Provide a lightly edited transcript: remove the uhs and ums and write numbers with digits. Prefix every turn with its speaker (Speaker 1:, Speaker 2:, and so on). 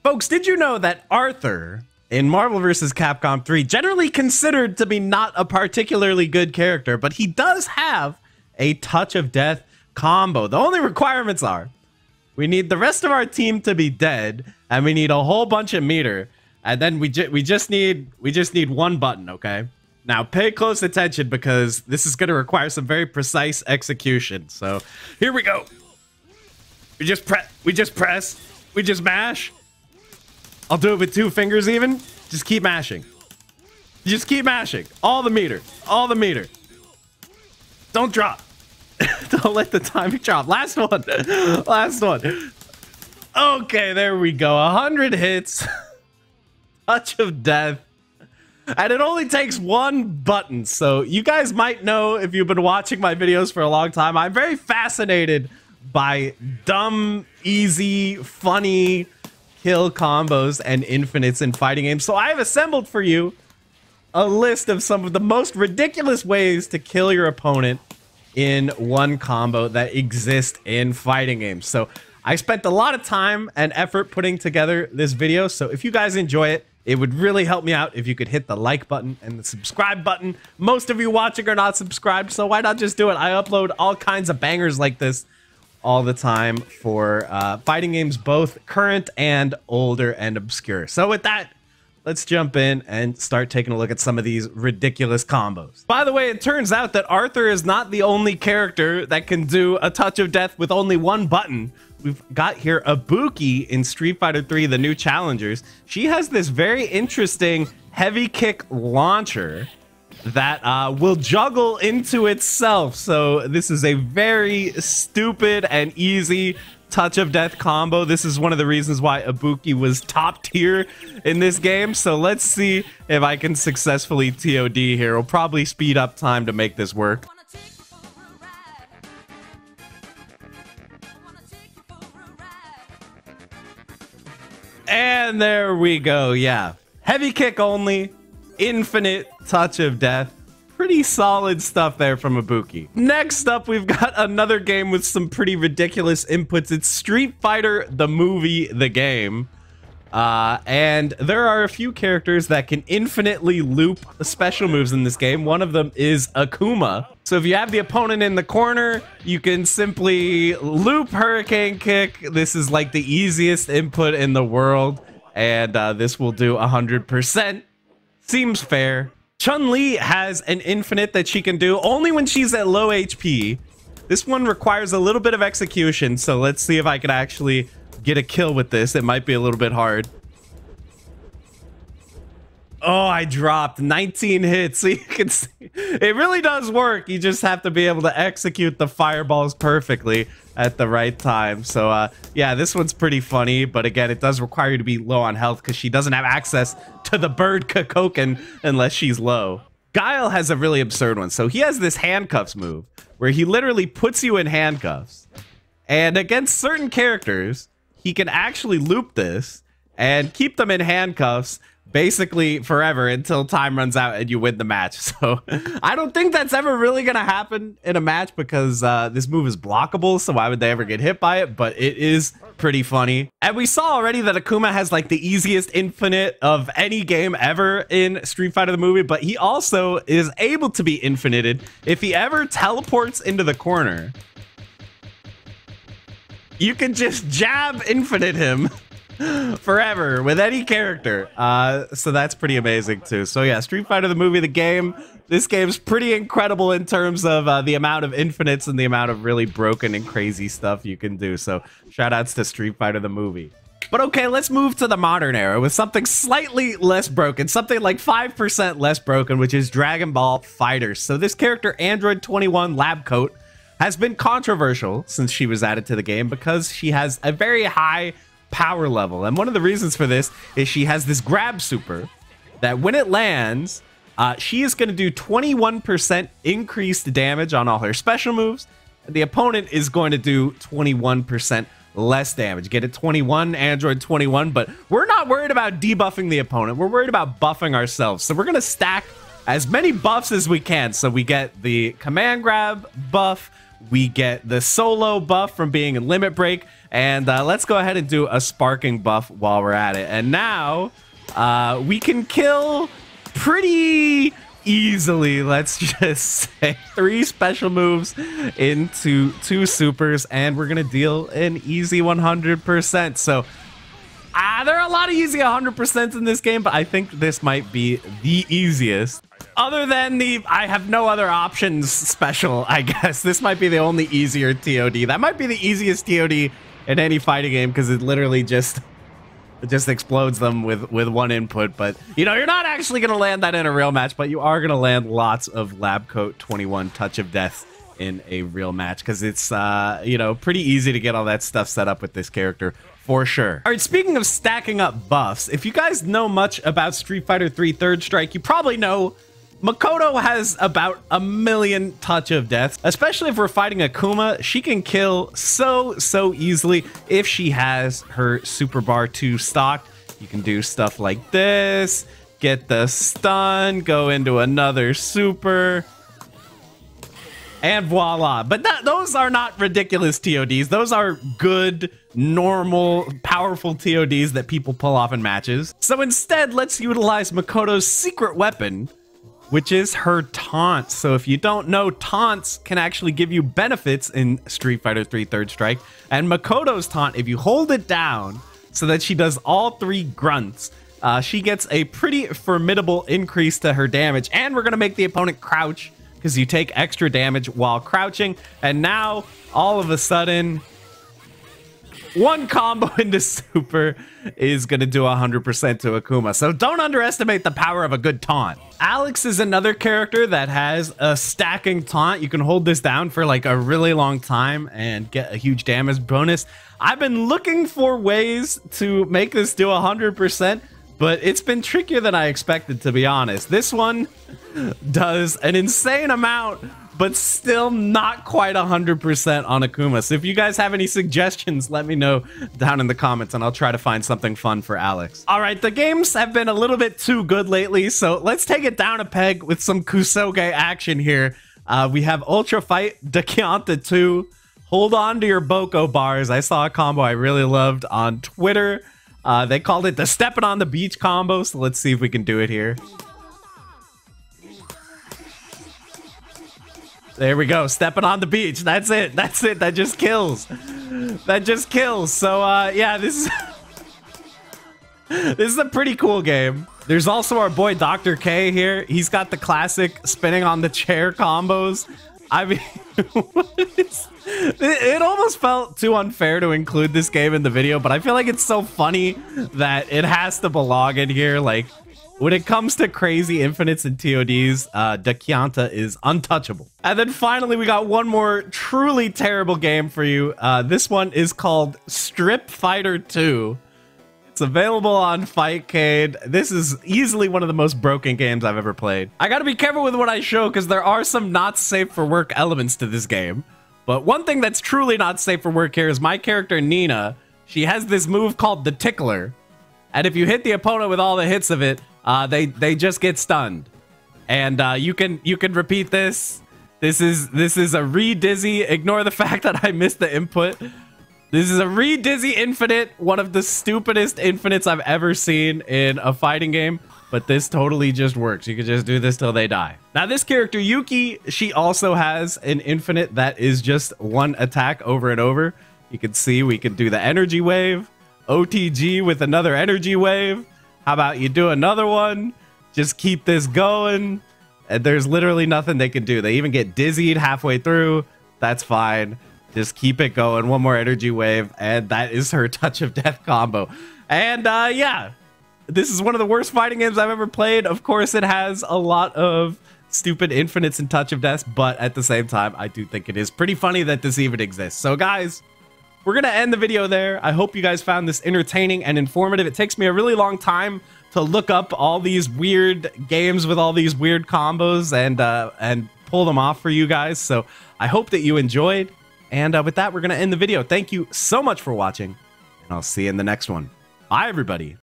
Speaker 1: Folks, did you know that Arthur in Marvel vs. Capcom 3 generally considered to be not a particularly good character, but he does have a touch of death combo. The only requirements are we need the rest of our team to be dead, and we need a whole bunch of meter, and then we just need one button, okay? Now pay close attention because this is going to require some very precise execution. So here we go. We just press, we just mash. I'll do it with 2 fingers even. Just keep mashing. Just keep mashing. All the meter. All the meter. Don't drop. Don't let the timing drop. Last one. Last one. Okay, there we go. 100 hits. Touch of death. And it only takes 1 button. So you guys might know if you've been watching my videos for a long time. I'm very fascinated by dumb, easy, funny kill combos and infinites in fighting games. So I have assembled for you a list of some of the most ridiculous ways to kill your opponent in one combo that exist in fighting games. So I spent a lot of time and effort putting together this video. So if you guys enjoy it, it would really help me out if you could hit the like button and the subscribe button. Most of you watching are not subscribed, so why not just do it? I upload all kinds of bangers like this all the time for fighting games, both current and older and obscure. So with that, let's jump in and start taking a look at some of these ridiculous combos. By the way, it turns out that Arthur is not the only character that can do a touch of death with only 1 button. We've got here Auki in Street Fighter 3, the new challengers. She has this very interesting heavy kick launcher that will juggle into itself. So this is a very stupid and easy touch of death combo. This is one of the reasons why Auki was top tier in this game. So let's see if I can successfully TOD here. We'll probably speed up time to make this work. And there we go. Yeah, heavy kick only, infinite touch of death. Pretty solid stuff there from Auki. Next up, we've got another game with some pretty ridiculous inputs. It's Street Fighter, the movie, the game. And there are a few characters that can infinitely loop special moves in this game. One of them is Akuma. So if you have the opponent in the corner, you can simply loop Hurricane Kick. This is like the easiest input in the world. And this will do 100%. Seems fair. Chun-Li has an infinite that she can do only when she's at low HP. This one requires a little bit of execution, so let's see if I can actually get a kill with this. It might be a little bit hard. Oh, I dropped 19 hits. So you can see it really does work. You just have to be able to execute the fireballs perfectly at the right time. So yeah, this one's pretty funny, but again, it does require you to be low on health because she doesn't have access to the bird Kakoken unless she's low. Guile has a really absurd one. So he has this handcuffs move where he literally puts you in handcuffs, and against certain characters he can actually loop this and keep them in handcuffs basically forever until time runs out and you win the match. So I don't think that's ever really gonna happen in a match because this move is blockable, so why would they ever get hit by it? But it is pretty funny. And we saw already that Akuma has like the easiest infinite of any game ever in Street Fighter the movie, but he also is able to be infinited if he ever teleports into the corner. You can just jab infinite him forever with any character. So that's pretty amazing too. So yeah, Street Fighter the movie, the game. This game's pretty incredible in terms of the amount of infinites and the amount of really broken and crazy stuff you can do. So shout outs to Street Fighter the movie. But okay, let's move to the modern era with something slightly less broken, something like 5% less broken, which is Dragon Ball FighterZ. So this character, Android 21 Lab Coat, has been controversial since she was added to the game because she has a very high power level. And one of the reasons for this is she has this grab super that when it lands, she is going to do 21% increased damage on all her special moves. And the opponent is going to do 21% less damage. Get it? 21, Android 21. But we're not worried about debuffing the opponent. We're worried about buffing ourselves. So we're going to stack as many buffs as we can. So we get the command grab buff, we get the solo buff from being in limit break, And let's go ahead and do a sparking buff while we're at it. And now we can kill pretty easily, let's just say. 3 special moves into 2 supers, and we're gonna deal an easy 100%. So there are a lot of easy 100% in this game, but I think this might be the easiest. Other than the I have no other options special, I guess. This might be the only easier TOD. That might be the easiest TOD in any fighting game, because it literally just explodes them with one input. But you know, you're not actually going to land that in a real match, but you are going to land lots of Lab Coat 21 Touch of Death in a real match, because it's you know, pretty easy to get all that stuff set up with this character for sure. All right, speaking of stacking up buffs, if you guys know much about Street Fighter 3 Third Strike, you probably know Makoto has about 1 million touch of death. Especially if we're fighting Akuma, she can kill so easily if she has her Super Bar 2 stocked. You can do stuff like this, get the stun, go into another super, and voila. But those are not ridiculous TODs. Those are good, normal, powerful TODs that people pull off in matches. So instead, let's utilize Makoto's secret weapon, which is her taunt. So if you don't know, taunts can actually give you benefits in Street Fighter 3 Third Strike. And Makoto's taunt, if you hold it down so that she does all 3 grunts, she gets a pretty formidable increase to her damage. And we're gonna make the opponent crouch, because you take extra damage while crouching. And now, all of a sudden, 1 combo into super is going to do 100% to Akuma. So don't underestimate the power of a good taunt. Alex is another character that has a stacking taunt. You can hold this down for like a really long time and get a huge damage bonus. I've been looking for ways to make this do 100%, but it's been trickier than I expected, to be honest. This one does an insane amount, but still not quite 100% on Akuma. So if you guys have any suggestions, let me know down in the comments, and I'll try to find something fun for Alex. All right, the games have been a little bit too good lately, so let's take it down a peg with some Kusoge action here. We have Ultra Fight Dakianta 2. Hold on to your Boko bars. I saw a combo I really loved on Twitter. They called it the Steppin' on the Beach combo, so let's see if we can do it here. There we go, stepping on the beach. That's it. That's it. That just kills. That just kills. So, yeah, this is this is a pretty cool game. There's also our boy Dr. K here. He's got the classic spinning on the chair combos. I mean, it almost felt too unfair to include this game in the video, but I feel like it's so funny that it has to belong in here. Like, when it comes to crazy infinites and TODs, Dakianta is untouchable. And then finally, we got one more truly terrible game for you. This one is called Strip Fighter 2. It's available on Fightcade. This is easily one of the most broken games I've ever played. I gotta be careful with what I show, because there are some not safe for work elements to this game. But one thing that's truly not safe for work here is my character, Nina. She has this move called the Tickler. And if you hit the opponent with all the hits of it, they just get stunned. And you can repeat this. This is a re-dizzy. Ignore the fact that I missed the input. This is a re-dizzy infinite, one of the stupidest infinites I've ever seen in a fighting game. But this totally just works. You can just do this till they die. Now this character, Yuki, she also has an infinite that is just one attack over and over. You can see we can do the energy wave, OTG with another energy wave. How about you do another one? Just keep this going. And there's literally nothing they can do. They even get dizzied halfway through. That's fine. Just keep it going. One more energy wave. And that is her Touch of Death combo. And yeah, this is one of the worst fighting games I've ever played. Of course, it has a lot of stupid infinites and Touch of Death. But at the same time, I do think it is pretty funny that this even exists. So guys, we're going to end the video there. I hope you guys found this entertaining and informative. It takes me a really long time to look up all these weird games with all these weird combos and pull them off for you guys. So I hope that you enjoyed. And with that, we're going to end the video. Thank you so much for watching, and I'll see you in the next one. Bye, everybody.